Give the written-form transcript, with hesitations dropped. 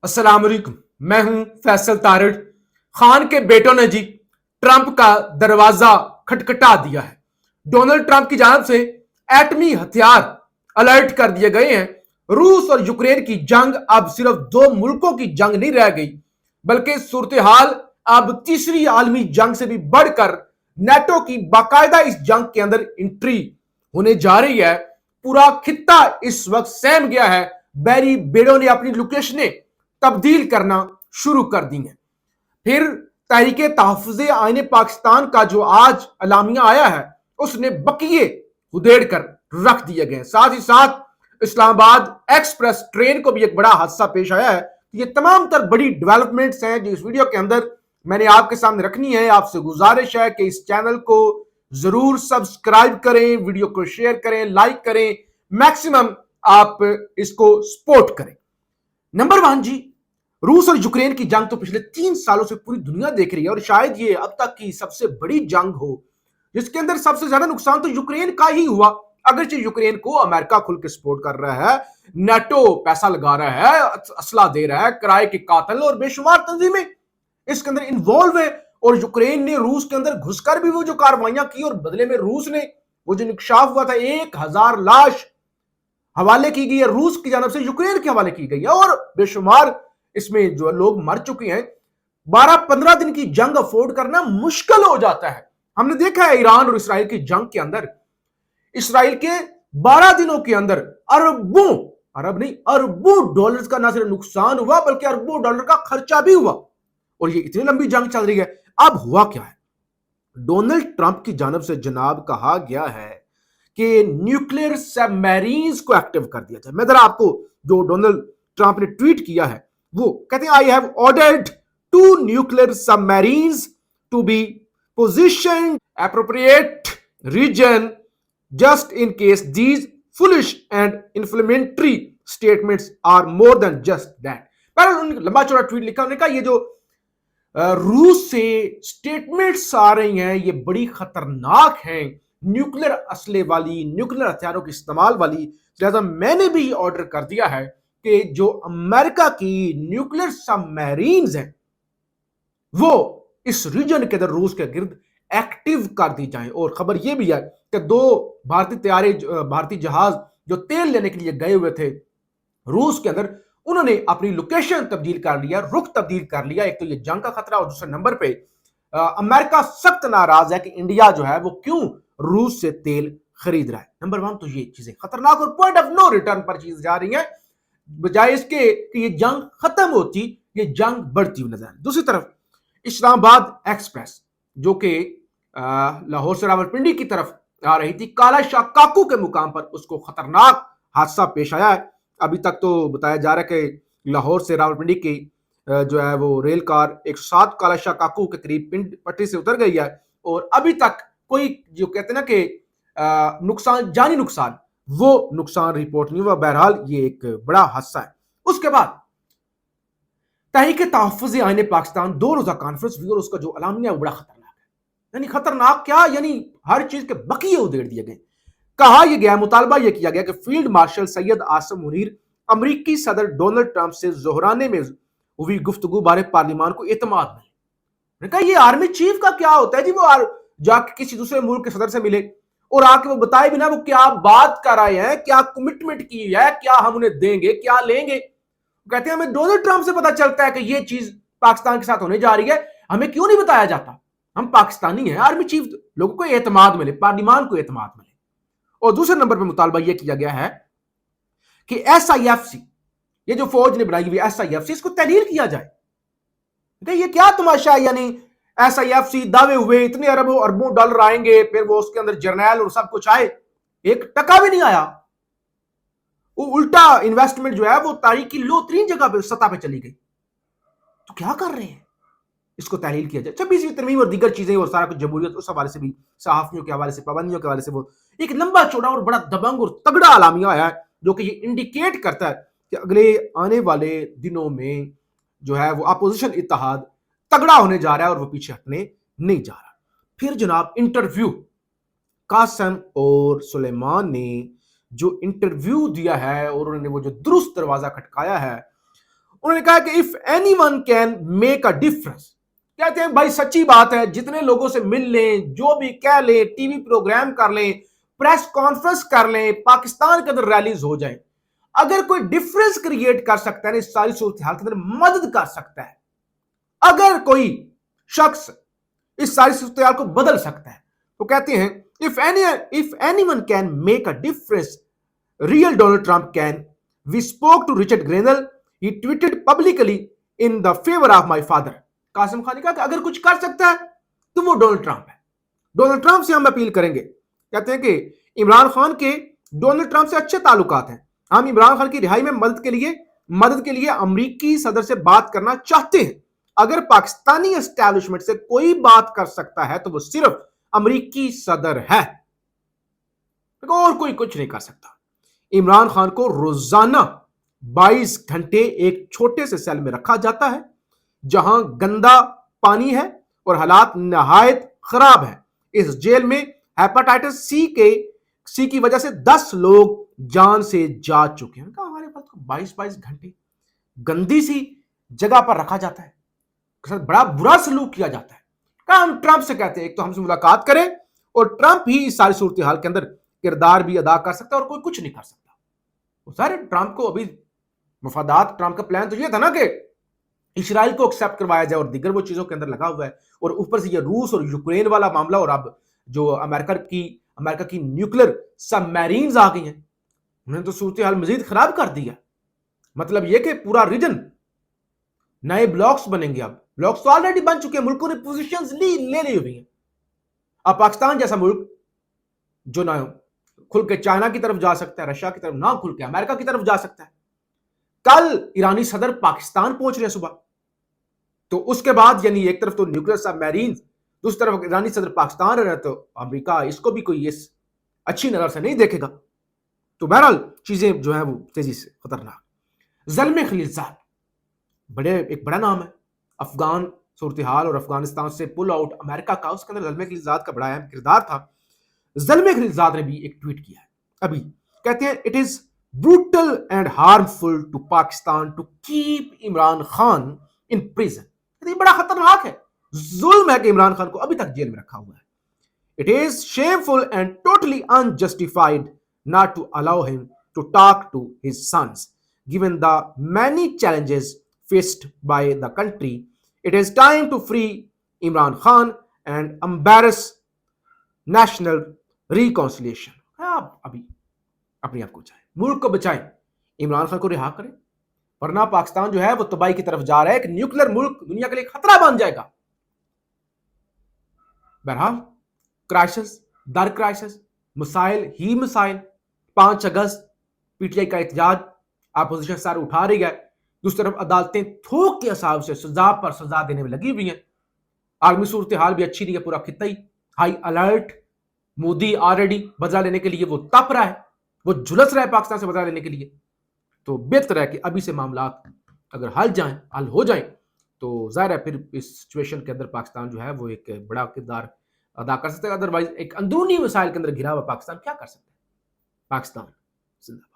अस्सलाम वालेकुम। मैं हूं फैसल तारड़। खान के बेटों ने जी ट्रंप का दरवाजा खटखटा दिया है। डोनाल्ड ट्रंप की जानब से एटमी हथियार अलर्ट कर दिए गए हैं। रूस और यूक्रेन की जंग अब सिर्फ दो मुल्कों की जंग नहीं रह गई, बल्कि सूरत हाल अब तीसरी आलमी जंग से भी बढ़कर नेटो की बाकायदा इस जंग के अंदर एंट्री होने जा रही है। पूरा खित्ता इस वक्त सहम गया है। बैरी बेड़ो ने अपनी लोकेशनें तब्दील करना शुरू कर दी हैं। फिर तहरीके तहफ़्फ़ुज़ आईन पाकिस्तान का जो आज अलामिया आया है, उसने बकिए उधेड़ कर रख दिए गए। साथ ही साथ इस्लामाबाद एक्सप्रेस ट्रेन को भी एक बड़ा हादसा पेश आया है। ये तमाम तर बड़ी डेवलपमेंट्स हैं जो इस वीडियो के अंदर मैंने आपके सामने रखनी है। आपसे गुजारिश है कि इस चैनल को जरूर सब्सक्राइब करें, वीडियो को शेयर करें, लाइक करें, मैक्सिमम आप इसको सपोर्ट करें। नंबर वन जी, रूस और यूक्रेन की जंग तो पिछले 3 सालों से पूरी दुनिया देख रही है और शायद ये अब तक की सबसे बड़ी जंग हो जिसके अंदर सबसे ज्यादा नुकसान तो यूक्रेन का ही हुआ। अगरचे यूक्रेन को अमेरिका खुल के सपोर्ट कर रहा है, नेटो पैसा लगा रहा है, असला दे रहा है, किराए के कातल और बेशुमार तंजीमें इसके अंदर इन्वॉल्व है। और यूक्रेन ने रूस के अंदर घुसकर भी वो जो कार्रवाइयां की और बदले में रूस ने वो जो इंकशाफ हुआ था 1000 लाश हवाले की गई है, रूस की जानब से यूक्रेन के हवाले की गई है और बेशुमार इसमें जो लोग मर चुके हैं। 12-15 दिन की जंग अफोर्ड करना मुश्किल हो जाता है। हमने देखा है ईरान और इसराइल की जंग के अंदर इसराइल के 12 दिनों के अंदर अरबों, अरब नहीं अरबों डॉलर्स का ना सिर्फ नुकसान हुआ बल्कि अरबों डॉलर का खर्चा भी हुआ। और ये इतनी लंबी जंग चल रही है। अब हुआ क्या है, डोनाल्ड ट्रंप की जानब से जनाब कहा गया है कि न्यूक्लियर सबमरीन्स को एक्टिव कर दिया जाए। मैं जरा आपको जो डोनाल्ड ट्रंप ने ट्वीट किया है वो कहते हैं, I have ordered 2 nuclear submarines to be positioned appropriate region just in case these foolish and inflammatory statements are more than just that. लंबा चौड़ा ट्वीट लिखा, उन्होंने कहा ये जो रूस से स्टेटमेंट्स आ रही हैं ये बड़ी खतरनाक हैं, न्यूक्लियर असले वाली, न्यूक्लियर हथियारों के इस्तेमाल वाली। लिहाजा मैंने भी ऑर्डर कर दिया है कि जो अमेरिका की न्यूक्लियर सबमरीन्स हैं वो इस रीजन के अंदर रूस के गिर्द एक्टिव कर दी जाएं। और खबर यह भी है कि 2 भारतीय जहाज जो तेल लेने के लिए गए हुए थे रूस के अंदर, उन्होंने अपनी लोकेशन तब्दील कर लिया, रुख तब्दील कर लिया। एक तो ये जंग का खतरा और दूसरे नंबर पे अमेरिका सख्त नाराज है कि इंडिया जो है वो क्यों रूस से तेल खरीद रहा है। नंबर 1 तो ये चीजें खतरनाक और पॉइंट ऑफ नो रिटर्न पर चीज जा रही है, बजाय इसके कि ये जंग खत्म होती ये जंग बढ़ती हुई नजर। दूसरी तरफ इस्लामाबाद एक्सप्रेस जो कि लाहौर से रावलपिंडी की तरफ आ रही थी, काला शाह काकू के मुकाम पर उसको खतरनाक हादसा पेश आया है। अभी तक तो बताया जा रहा है कि लाहौर से रावलपिंडी की जो है वो रेल कार 107 काला शाह काकू के करीब पिंड पटरी से उतर गई है और अभी तक कोई जो कहते हैं ना कि नुकसान, जानी नुकसान, वो नुकसान रिपोर्ट नहीं हुआ। बहरहाल ये एक बड़ा हादसा है। उसके बाद तहरीके तहफ़्फ़ुज़ आईन पाकिस्तान 2 रोजा कॉन्फ्रेंस हुई और उसका जो अलामिया वो बड़ा खतरनाक है। यानी खतरनाक क्या, यानी हर चीज के बकिए उधेड़ दिए गए। कहा यह गया, मुतालबा यह किया गया कि फील्ड मार्शल सैयद आसिम मुनीर अमरीकी सदर डोनाल्ड ट्रंप से जोहराने में हुई गुफ्तगू बारे पार्लिमान को एतमाद नहीं। कहा यह आर्मी चीफ का क्या होता है जी, वो जाके किसी दूसरे मुल्क के सदर से मिले और आके वो बताए भी ना वो क्या बात कर रहे हैं, क्या कमिटमेंट की है, क्या हम उन्हें देंगे, क्या लेंगे। कहते हैं हमें डोनाल्ड ट्रंप से पता चलता है कि यह चीज पाकिस्तान के साथ होने जा रही है, हमें क्यों नहीं बताया जाता। हम पाकिस्तानी हैं, आर्मी चीफ लोगों को एतमाद मिले, पार्लिमान को एतमाद मिले। और दूसरे नंबर पर मुतालबा यह किया गया है कि SIFC, ये जो फौज ने बनाई हुई SIFC, इसको तहलील किया जाए। ये क्या तमाशा है, यानी SIFC दावे हुए इतने अरबों डॉलर आएंगे, फिर वो उसके अंदर जर्नैल और सब कुछ आए, 1 टका भी नहीं आया। वो उल्टा इन्वेस्टमेंट जो है वो तारीख की लो तरीन जगह पे सतह पे चली गई। तो क्या कर रहे हैं, इसको तहलील किया जाए। 26वीं तरमीम और दीगर चीजें और सारा कुछ जमहूरियत, उस हवाले से भी, सहाफियों के हवाले से, पाबंदियों के हवाले से वो एक लंबा चौड़ा और बड़ा दबंग और तगड़ा अलामिया आया है जो कि ये इंडिकेट करता है कि अगले आने वाले दिनों में जो है वो अपोजिशन इत्तेहाद तगड़ा होने जा रहा है और वो पीछे हटने नहीं जा रहा। फिर जनाब इंटरव्यू, कासम और सुलेमान ने जो इंटरव्यू दिया है और उन्होंने वो जो दुरुस्त दरवाजा खटकाया है انہوں نے کہا کہ if any one can make a difference, کہتے ہیں بھائی سچی بات ہے، جتنے لوگوں سے مل لیں، جو بھی کہہ لیں، ٹی وی پروگرام کر لیں، پریس کانفرنس کر لیں، پاکستان کے اندر ریلیز ہو جائیں، اگر کوئی ڈفرنس کریٹ کر سکتا ہے، اس ساری صورتحال کے اندر مدد کر سکتا ہے، اگر کوئی شخص اس ساری صورتحال کو بدل سکتا ہے، تو کہتے ہیں if anyone can make a difference, real Donald Trump can. We spoke to Richard Grenell. He tweeted publicly in the favor of my father. Qasim Khan نے کہا کہ اگر کچھ کر سکتا ہے تو وہ ڈونلڈ ٹرمپ ہے، ڈونلڈ ٹرمپ سے ہم اپیل کریں گے۔ کہتے ہیں کہ عمران خان کے ڈونلڈ ٹرمپ سے اچھے تعلقات ہیں، ہم عمران خان کی رہائی میں مدد کے لیے امریکی صدر سے بات کرنا چاہتے ہیں، اگر پاکستانی اسٹیبلشمنٹ سے کوئی بات کر سکتا ہے تو وہ صرف امریکی صدر ہے، اور کوئی کچھ نہیں کر سکتا۔ عمران خان کو روزانہ 22 گھنٹے ایک چھوٹے سے سیل میں رکھا جاتا ہے جہاں گندا پانی ہے اور حالات نہایت خراب ہیں۔ اس جیل میں ہیپاٹائٹس سی کی وجہ سے 10 لوگ جان سے جا چکے ہیں۔ ہمارے پاس 22 گھنٹے گندی سی جگہ پر رکھا جاتا ہے، بڑا برا سلوک کیا جاتا ہے۔ ہم ٹرمپ سے کہتے ہیں ایک تو ہم سے ملاقات کریں، اور ٹرمپ ہی اس ساری صورتحال کے اندر کردار بھی ادا کر سکتا ہے اور کوئی کچھ نہیں کر سکتا۔ سارے ٹرمپ کو ابھی مفادات، ٹرمپ کا پلان تو یہ تھا نا کہ اسرائیل کو ایکسپٹ کروایا جائے اور دیگر وہ چیزوں کے اندر لگا ہوا ہے، اور اوپر سے یہ روس اور یوکرین والا معاملہ، اور اب جو امریکہ کی نیوکلیر سب میرینز آ گئی ہیں، انہوں نے تو صورتحال مزید خراب کر دیا۔ مطلب یہ کہ پورا ریجن نئے بلاکس بنیں گے، اب بلاکس تو آلریڈی بن چکے ہیں، ملکوں نے پوزیشنز لے لی ہوئی ہیں۔ اب پاکستان جیسا ملک جو نہ کھل کے چائنا کی طرف جا سکتا ہے، رشیا کی طرف، نہ کھل کے امریکہ کی طرف جا سکتا ہے۔ کل ایرانی صدر پاکستان پہنچ رہے ہیں صبح، تو اس کے بعد یعنی ایک طرف تو نیوکلیر سب میرینز، دوسری طرف ایرانی صدر پاکستان رہ رہے، تو امریکہ اس کو بھی کوئی اس اچھی نظر سے نہیں دیکھے گا۔ تو بہرحال چیزیں جو ہیں وہ تیزی سے خطرناک۔ زلمے خلیلزاد ایک بڑا نام ہے افغان صورتحال اور افغانستان سے پل آؤٹ امریکہ کا، اس کے اندر زلمے خلیلزاد کا بڑا اہم کردار تھا۔ زلمے خلیلزاد نے بھی ایک ٹویٹ کیا ہے ابھی، کہتے ہیں it is brutal and harmful to Pakistan to keep Imran Khan in prison. یہ بڑا خطرناک ہے، ظلم ہے کہ عمران خان کو ابھی تک جیل میں رکھا ہوا ہے۔ It is shameful and totally unjustified not to allow him to talk to his sons. Given the many challenges faced by the country, it is time to free Imran Khan and embrace national reconciliation. آپ ابھی اپنے آپ کو بچائیں، ملک کو بچائیں، عمران خان کو رہا کریں، ورنہ پاکستان جو ہے وہ تباہی کی طرف جا رہا ہے، ایک نیوکلیر ملک دنیا کے لیے خطرہ بن جائے گا۔ بہرحال کرائسس در کرائسس، مسائل ہی مسائل۔ 5 اگست پی ٹی آئی کا احتجاج، اپوزیشن سر اٹھا رہی ہے، دوسری طرف عدالتیں تھوک کے حساب سے سزا پر سزا دینے میں لگی ہوئی ہیں۔ عالمی صورتحال بھی اچھی نہیں ہے، پورا خطہ ہی ہائی الرٹ، مودی آلریڈی بدلہ لینے کے لیے وہ تپ رہا ہے، وہ جھلس رہا ہے پاکستان سے بدلہ لینے کے لیے۔ تو بہتر ہے کہ ابھی سے معاملات اگر حل ہو جائیں تو ظاہر ہے پھر اس سچویشن کے اندر پاکستان جو ہے وہ ایک بڑا کردار ادا کر سکتا ہے۔ ادروائز ایک اندرونی مسائل کے اندر گھرا ہوا پاکستان کیا کر سکتا ہے؟ پاکستان زندہ